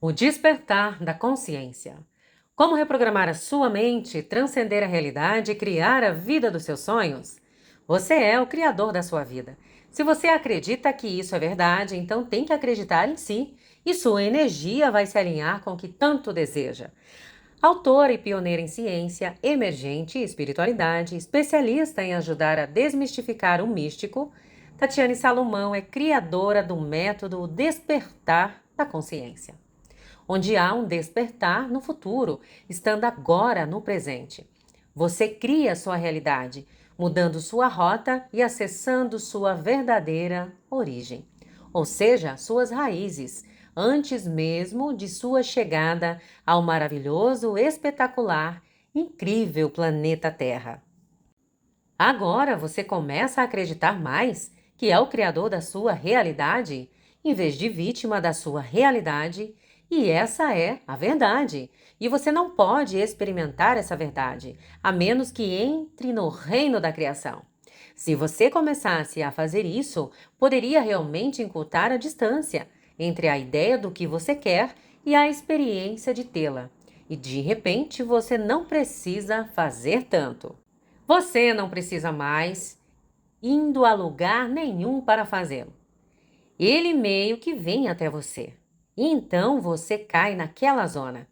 O despertar da consciência. Como reprogramar a sua mente, transcender a realidade e criar a vida dos seus sonhos? Você é o criador da sua vida. Se você acredita que isso é verdade, então tem que acreditar em si e sua energia vai se alinhar com o que tanto deseja. Autora e pioneira em ciência, emergente e espiritualidade, especialista em ajudar a desmistificar o místico, Tatiane Salomão é criadora do método Despertar da Consciência, onde há um despertar no futuro, estando agora no presente. Você cria sua realidade, mudando sua rota e acessando sua verdadeira origem, ou seja, suas raízes, antes mesmo de sua chegada ao maravilhoso, espetacular, incrível planeta Terra. Agora você começa a acreditar mais que é o criador da sua realidade, em vez de vítima da sua realidade, e essa é a verdade. E você não pode experimentar essa verdade, a menos que entre no reino da criação. Se você começasse a fazer isso, poderia realmente encurtar a distância entre a ideia do que você quer e a experiência de tê-la. E de repente você não precisa fazer tanto. Você não precisa mais indo a lugar nenhum para fazê-lo. Ele meio que vem até você. E então você cai naquela zona.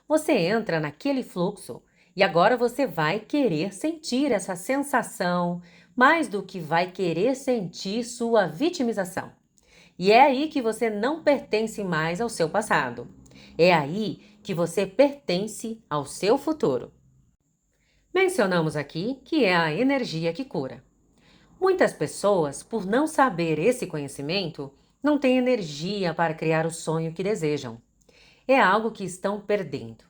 Você entra naquele fluxo e agora você vai querer sentir essa sensação mais do que vai querer sentir sua vitimização. E é aí que você não pertence mais ao seu passado. É aí que você pertence ao seu futuro. Mencionamos aqui que é a energia que cura. Muitas pessoas, por não saber esse conhecimento, não têm energia para criar o sonho que desejam. É algo que estão perdendo.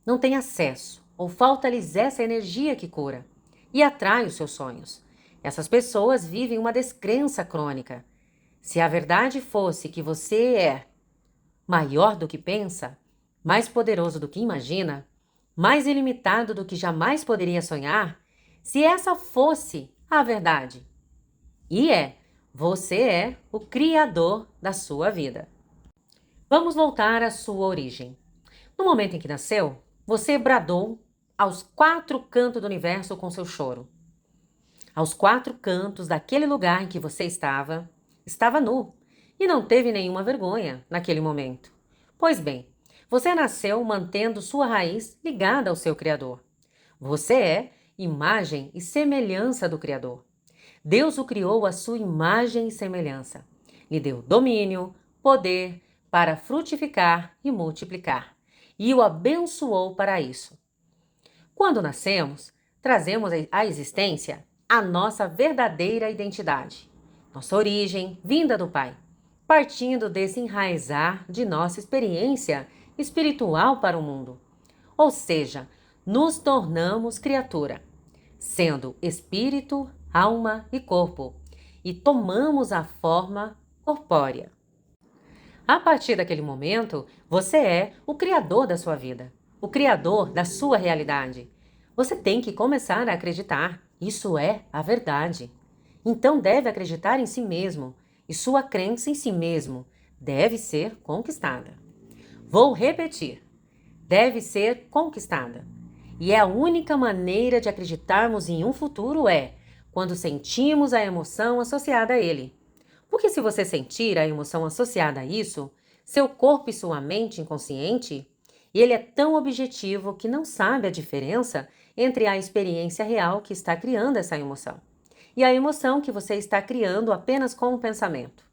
Não têm acesso ou falta-lhes essa energia que cura e atrai os seus sonhos. Essas pessoas vivem uma descrença crônica. Se a verdade fosse que você é maior do que pensa, mais poderoso do que imagina, mais ilimitado do que jamais poderia sonhar, se essa fosse a verdade, e você é o criador da sua vida. Vamos voltar à sua origem. No momento em que nasceu, você bradou aos 4 cantos do universo com seu choro. Aos 4 cantos daquele lugar em que você estava nu e não teve nenhuma vergonha naquele momento. Pois bem, você nasceu mantendo sua raiz ligada ao seu Criador. Você é imagem e semelhança do Criador. Deus o criou à sua imagem e semelhança. Lhe deu domínio, poder para frutificar e multiplicar, e o abençoou para isso. Quando nascemos, trazemos à existência a nossa verdadeira identidade, nossa origem vinda do Pai, partindo desse enraizar de nossa experiência espiritual para o mundo. Ou seja, nos tornamos criatura, sendo espírito, alma e corpo, e tomamos a forma corpórea. A partir daquele momento, você é o criador da sua vida, o criador da sua realidade. Você tem que começar a acreditar. Isso é a verdade. Então deve acreditar em si mesmo, e sua crença em si mesmo deve ser conquistada. Vou repetir. Deve ser conquistada. E a única maneira de acreditarmos em um futuro é quando sentimos a emoção associada a ele. Porque se você sentir a emoção associada a isso, seu corpo e sua mente inconsciente, ele é tão objetivo que não sabe a diferença entre a experiência real que está criando essa emoção e a emoção que você está criando apenas com o pensamento.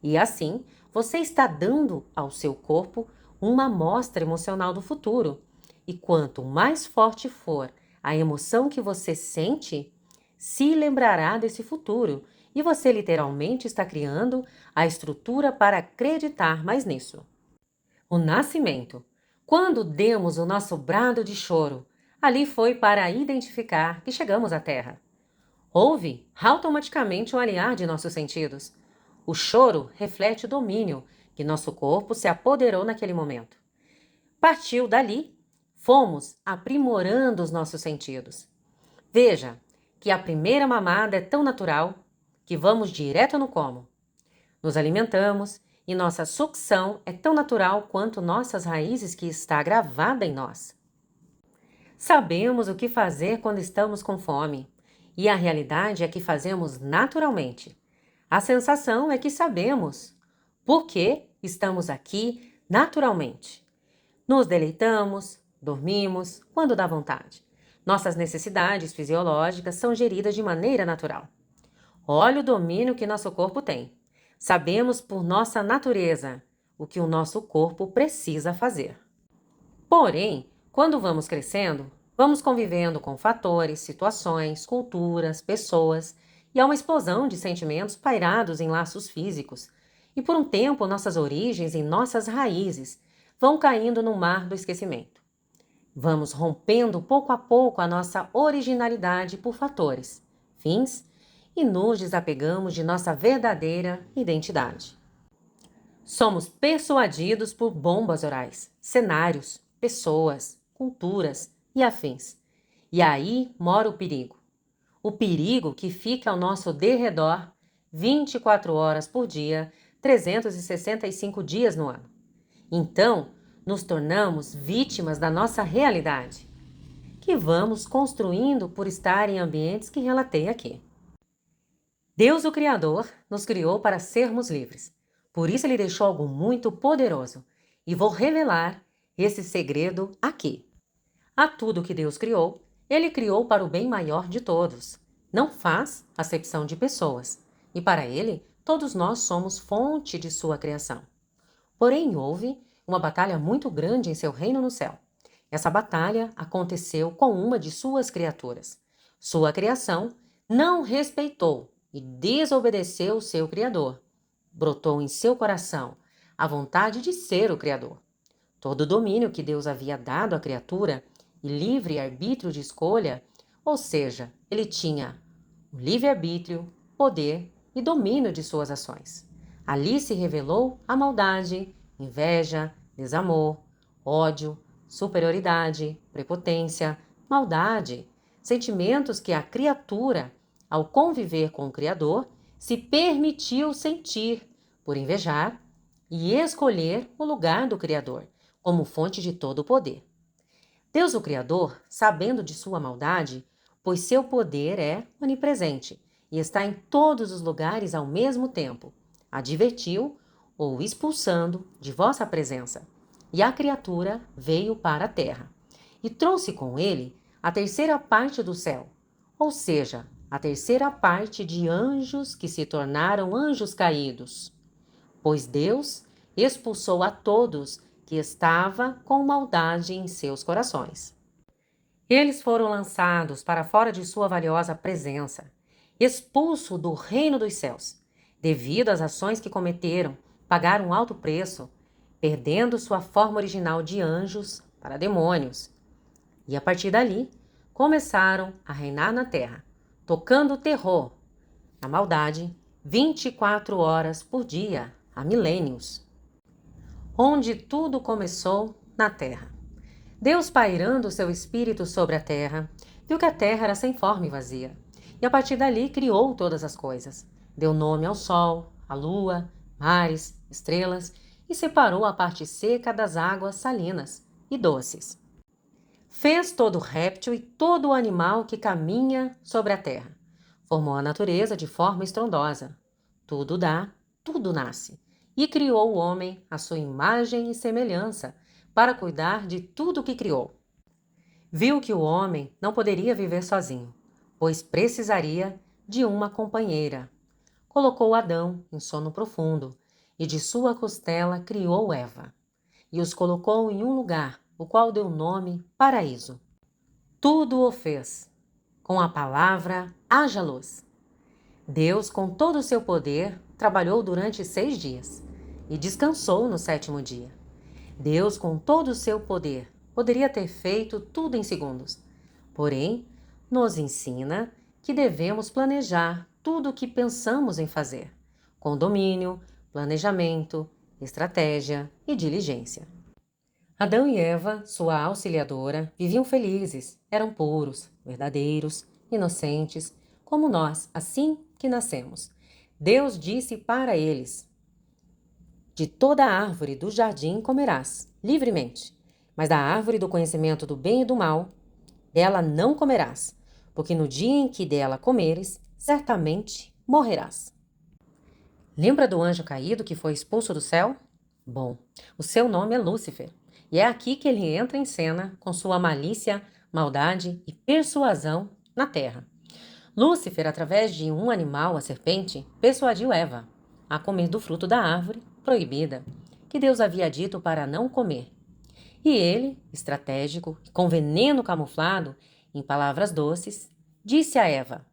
E assim, você está dando ao seu corpo uma amostra emocional do futuro. E quanto mais forte for a emoção que você sente, se lembrará desse futuro. E você literalmente está criando a estrutura para acreditar mais nisso. O nascimento. Quando demos o nosso brado de choro, ali foi para identificar que chegamos à Terra. Houve automaticamente um alinhar de nossos sentidos. O choro reflete o domínio que nosso corpo se apoderou naquele momento. Partiu dali, fomos aprimorando os nossos sentidos. Veja que a primeira mamada é tão natural que vamos direto no como. Nos alimentamos e nossa sucção é tão natural quanto nossas raízes que está gravada em nós. Sabemos o que fazer quando estamos com fome, e a realidade é que fazemos naturalmente. A sensação é que sabemos, porque estamos aqui naturalmente. Nos deleitamos, dormimos, quando dá vontade. Nossas necessidades fisiológicas são geridas de maneira natural. Olha o domínio que nosso corpo tem. Sabemos por nossa natureza o que o nosso corpo precisa fazer. Porém, quando vamos crescendo, vamos convivendo com fatores, situações, culturas, pessoas, e há uma explosão de sentimentos pairados em laços físicos. E por um tempo, nossas origens e nossas raízes vão caindo no mar do esquecimento. Vamos rompendo pouco a pouco a nossa originalidade por fatores, fins, e nos desapegamos de nossa verdadeira identidade. Somos persuadidos por bombas orais, cenários, pessoas, culturas e afins. E aí mora o perigo. O perigo que fica ao nosso derredor 24 horas por dia, 365 dias no ano. Então, nos tornamos vítimas da nossa realidade, que vamos construindo por estar em ambientes que relatei aqui. Deus, o Criador, nos criou para sermos livres. Por isso ele deixou algo muito poderoso. E vou revelar esse segredo aqui. A tudo que Deus criou, ele criou para o bem maior de todos. Não faz acepção de pessoas. E para ele, todos nós somos fonte de sua criação. Porém, houve uma batalha muito grande em seu reino no céu. Essa batalha aconteceu com uma de suas criaturas. Sua criação não respeitou e desobedeceu o seu Criador. Brotou em seu coração a vontade de ser o Criador. Todo o domínio que Deus havia dado à criatura e livre arbítrio de escolha, ou seja, ele tinha o livre-arbítrio, poder e domínio de suas ações. Ali se revelou a maldade, inveja, desamor, ódio, superioridade, prepotência, maldade, sentimentos que a criatura, ao conviver com o Criador, se permitiu sentir por invejar e escolher o lugar do Criador como fonte de todo o poder. Deus, o Criador, sabendo de sua maldade, pois seu poder é onipresente e está em todos os lugares ao mesmo tempo, advertiu ou expulsando de vossa presença. E a criatura veio para a terra e trouxe com ele a terceira parte do céu, ou seja, a terceira parte de anjos que se tornaram anjos caídos. Pois Deus expulsou a todos que estava com maldade em seus corações. Eles foram lançados para fora de sua valiosa presença, expulso do reino dos céus, devido às ações que cometeram, pagaram um alto preço, perdendo sua forma original de anjos para demônios. E a partir dali, começaram a reinar na terra, tocando o terror, a maldade, 24 horas por dia, há milênios. Onde tudo começou na terra. Deus, pairando seu espírito sobre a terra, viu que a terra era sem forma e vazia. E a partir dali criou todas as coisas. Deu nome ao sol, à lua, mares, estrelas e separou a parte seca das águas salinas e doces. Fez todo réptil e todo animal que caminha sobre a terra. Formou a natureza de forma estrondosa. Tudo dá, tudo nasce. E criou o homem à sua imagem e semelhança, para cuidar de tudo o que criou. Viu que o homem não poderia viver sozinho, pois precisaria de uma companheira. Colocou Adão em sono profundo, e de sua costela criou Eva, e os colocou em um lugar, o qual deu nome Paraíso. Tudo o fez, com a palavra haja luz. Deus, com todo o seu poder, trabalhou durante 6 dias, e descansou no 7º dia. Deus, com todo o seu poder, poderia ter feito tudo em segundos. Porém, nos ensina que devemos planejar tudo o que pensamos em fazer, com domínio, planejamento, estratégia e diligência. Adão e Eva, sua auxiliadora, viviam felizes, eram puros, verdadeiros, inocentes, como nós, assim que nascemos. Deus disse para eles: De toda árvore do jardim comerás, livremente, mas da árvore do conhecimento do bem e do mal, dela não comerás, porque no dia em que dela comeres, certamente morrerás. Lembra do anjo caído que foi expulso do céu? Bom, o seu nome é Lúcifer, e é aqui que ele entra em cena com sua malícia, maldade e persuasão na terra. Lúcifer, através de um animal, a serpente, persuadiu Eva a comer do fruto da árvore proibida, que Deus havia dito para não comer. E ele, estratégico, com veneno camuflado, em palavras doces, disse a Eva: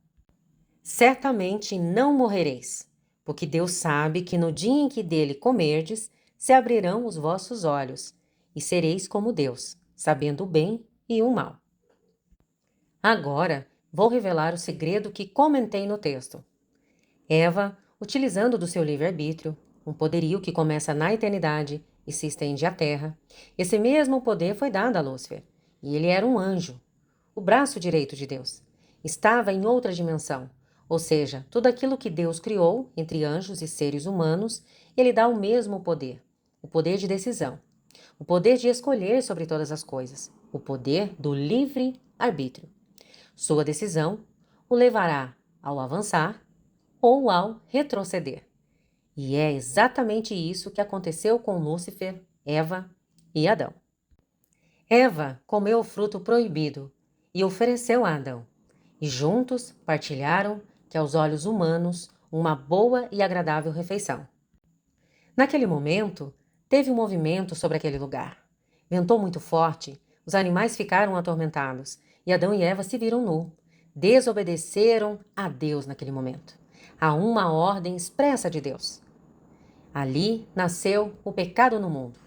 certamente não morrereis, porque Deus sabe que no dia em que dele comerdes, se abrirão os vossos olhos, e sereis como Deus, sabendo o bem e o mal. Agora, vou revelar o segredo que comentei no texto. Eva, utilizando do seu livre-arbítrio, um poderio que começa na eternidade e se estende à terra, esse mesmo poder foi dado a Lúcifer, e ele era um anjo, o braço direito de Deus. Estava em outra dimensão, ou seja, tudo aquilo que Deus criou entre anjos e seres humanos, ele dá o mesmo poder, o poder de decisão, o poder de escolher sobre todas as coisas, o poder do livre-arbítrio. Sua decisão o levará ao avançar ou ao retroceder. E é exatamente isso que aconteceu com Lúcifer, Eva e Adão. Eva comeu o fruto proibido e ofereceu a Adão, e juntos partilharam, que aos olhos humanos, uma boa e agradável refeição. Naquele momento, teve um movimento sobre aquele lugar. Ventou muito forte, os animais ficaram atormentados, e Adão e Eva se viram nus. Desobedeceram a Deus naquele momento, a uma ordem expressa de Deus. Ali nasceu o pecado no mundo.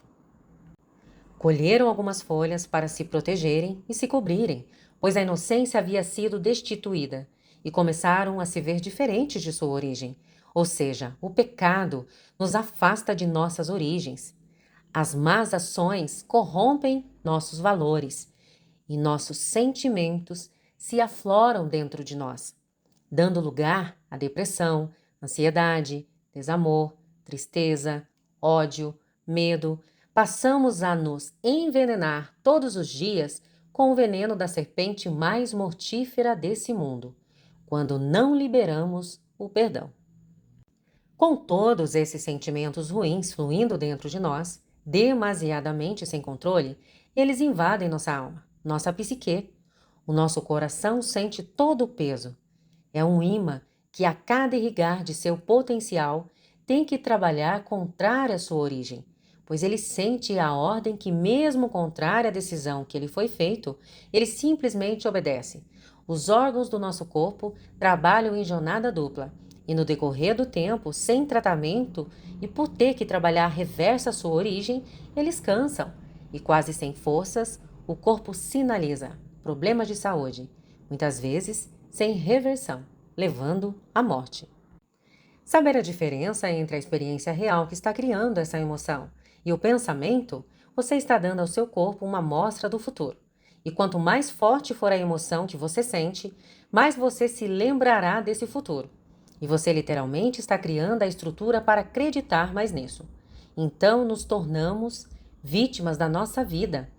Colheram algumas folhas para se protegerem e se cobrirem, pois a inocência havia sido destituída, e começaram a se ver diferentes de sua origem, ou seja, o pecado nos afasta de nossas origens. As más ações corrompem nossos valores e nossos sentimentos se afloram dentro de nós, dando lugar à depressão, ansiedade, desamor, tristeza, ódio, medo. Passamos a nos envenenar todos os dias com o veneno da serpente mais mortífera desse mundo, quando não liberamos o perdão. Com todos esses sentimentos ruins fluindo dentro de nós, demasiadamente sem controle, eles invadem nossa alma, nossa psique. O nosso coração sente todo o peso. É um imã que, a cada irrigar de seu potencial, tem que trabalhar contrário à sua origem, pois ele sente a ordem que, mesmo contrária à decisão que ele foi feito, ele simplesmente obedece. Os órgãos do nosso corpo trabalham em jornada dupla, e no decorrer do tempo, sem tratamento e por ter que trabalhar reversa à sua origem, eles cansam, e quase sem forças, o corpo sinaliza problemas de saúde, muitas vezes sem reversão, levando à morte. Saber a diferença entre a experiência real que está criando essa emoção e o pensamento, você está dando ao seu corpo uma amostra do futuro. E quanto mais forte for a emoção que você sente, mais você se lembrará desse futuro. E você literalmente está criando a estrutura para acreditar mais nisso. Então nos tornamos vítimas da nossa vida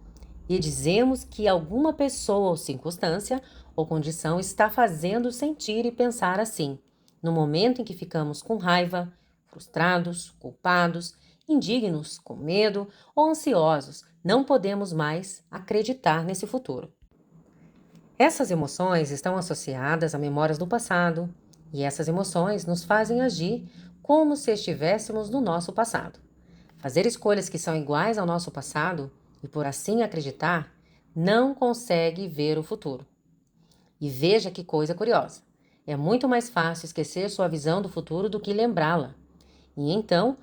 e dizemos que alguma pessoa ou circunstância ou condição está fazendo sentir e pensar assim, no momento em que ficamos com raiva, frustrados, culpados, indignos, com medo ou ansiosos, não podemos mais acreditar nesse futuro. Essas emoções estão associadas a memórias do passado, e essas emoções nos fazem agir como se estivéssemos no nosso passado. Fazer escolhas que são iguais ao nosso passado e por assim acreditar, não consegue ver o futuro. E veja que coisa curiosa. É muito mais fácil esquecer sua visão do futuro do que lembrá-la. E então,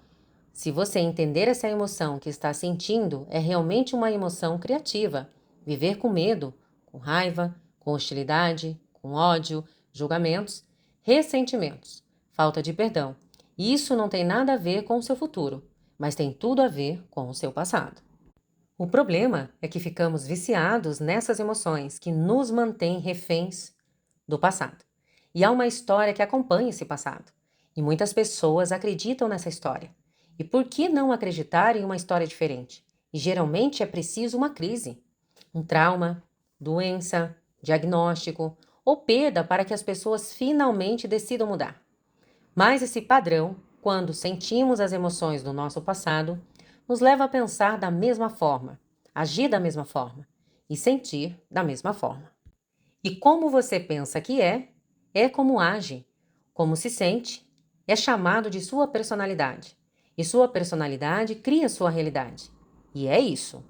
se você entender essa emoção que está sentindo, é realmente uma emoção criativa. Viver com medo, com raiva, com hostilidade, com ódio, julgamentos, ressentimentos, falta de perdão. Isso não tem nada a ver com o seu futuro, mas tem tudo a ver com o seu passado. O problema é que ficamos viciados nessas emoções que nos mantêm reféns do passado. E há uma história que acompanha esse passado. E muitas pessoas acreditam nessa história. E por que não acreditar em uma história diferente? E geralmente é preciso uma crise, um trauma, doença, diagnóstico ou perda para que as pessoas finalmente decidam mudar. Mas esse padrão, quando sentimos as emoções do nosso passado, nos leva a pensar da mesma forma, agir da mesma forma e sentir da mesma forma. E como você pensa que é como age, como se sente, é chamado de sua personalidade. E sua personalidade cria sua realidade. E é isso.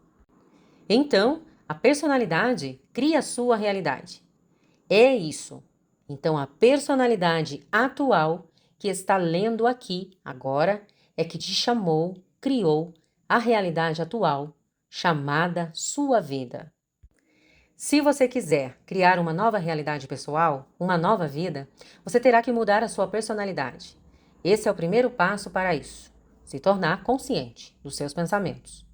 Então, a personalidade cria sua realidade. É isso. Então, a personalidade atual que está lendo aqui, agora, é que te chamou, criou a realidade atual, chamada sua vida. Se você quiser criar uma nova realidade pessoal, uma nova vida, você terá que mudar a sua personalidade. Esse é o primeiro passo para isso. Se tornar consciente dos seus pensamentos.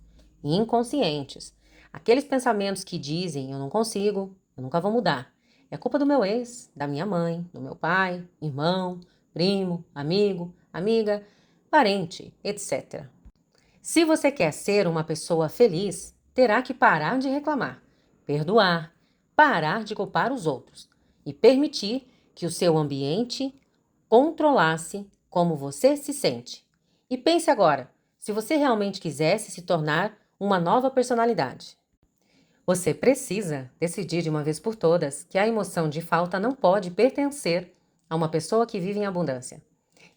Inconscientes. Aqueles pensamentos que dizem eu não consigo, eu nunca vou mudar. É culpa do meu ex, da minha mãe, do meu pai, irmão, primo, amigo, amiga, parente, etc. Se você quer ser uma pessoa feliz, terá que parar de reclamar, perdoar, parar de culpar os outros e permitir que o seu ambiente controlasse como você se sente. E pense agora, se você realmente quisesse se tornar uma nova personalidade. Você precisa decidir de uma vez por todas que a emoção de falta não pode pertencer a uma pessoa que vive em abundância.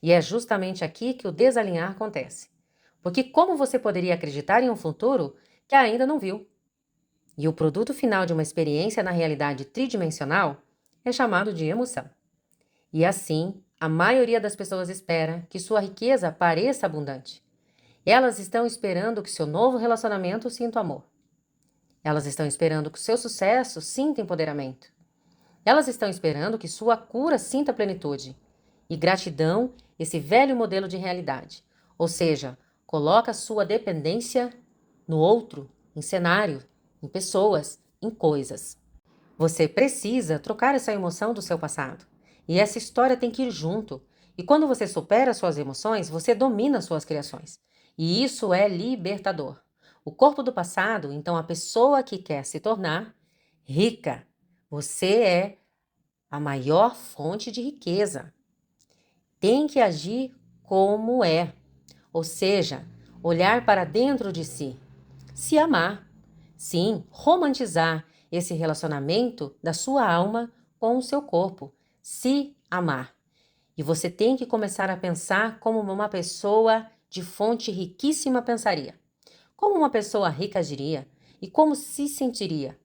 E é justamente aqui que o desalinhar acontece. Porque como você poderia acreditar em um futuro que ainda não viu? E o produto final de uma experiência na realidade tridimensional é chamado de emoção. E assim, a maioria das pessoas espera que sua riqueza pareça abundante. Elas estão esperando que seu novo relacionamento sinta amor. Elas estão esperando que seu sucesso sinta empoderamento. Elas estão esperando que sua cura sinta plenitude. E gratidão, esse velho modelo de realidade. Ou seja, coloca sua dependência no outro, em cenário, em pessoas, em coisas. Você precisa trocar essa emoção do seu passado. E essa história tem que ir junto. E quando você supera suas emoções, você domina suas criações. E isso é libertador. O corpo do passado, então a pessoa que quer se tornar rica. Você é a maior fonte de riqueza. Tem que agir como é, ou seja, olhar para dentro de si, se amar. Sim, romantizar esse relacionamento da sua alma com o seu corpo, se amar. E você tem que começar a pensar como uma pessoa de fonte riquíssima pensaria, como uma pessoa rica agiria e como se sentiria.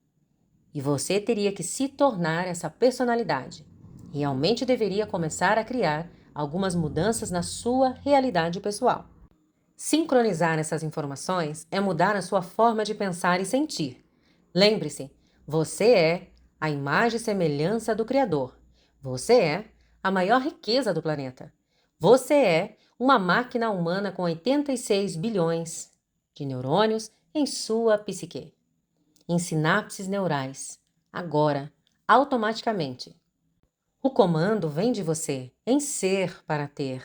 E você teria que se tornar essa personalidade. Realmente deveria começar a criar algumas mudanças na sua realidade pessoal. Sincronizar essas informações é mudar a sua forma de pensar e sentir. Lembre-se, você é a imagem e semelhança do Criador. Você é a maior riqueza do planeta. Você é uma máquina humana com 86 bilhões de neurônios em sua psique, em sinapses neurais, agora, automaticamente. O comando vem de você, em ser para ter.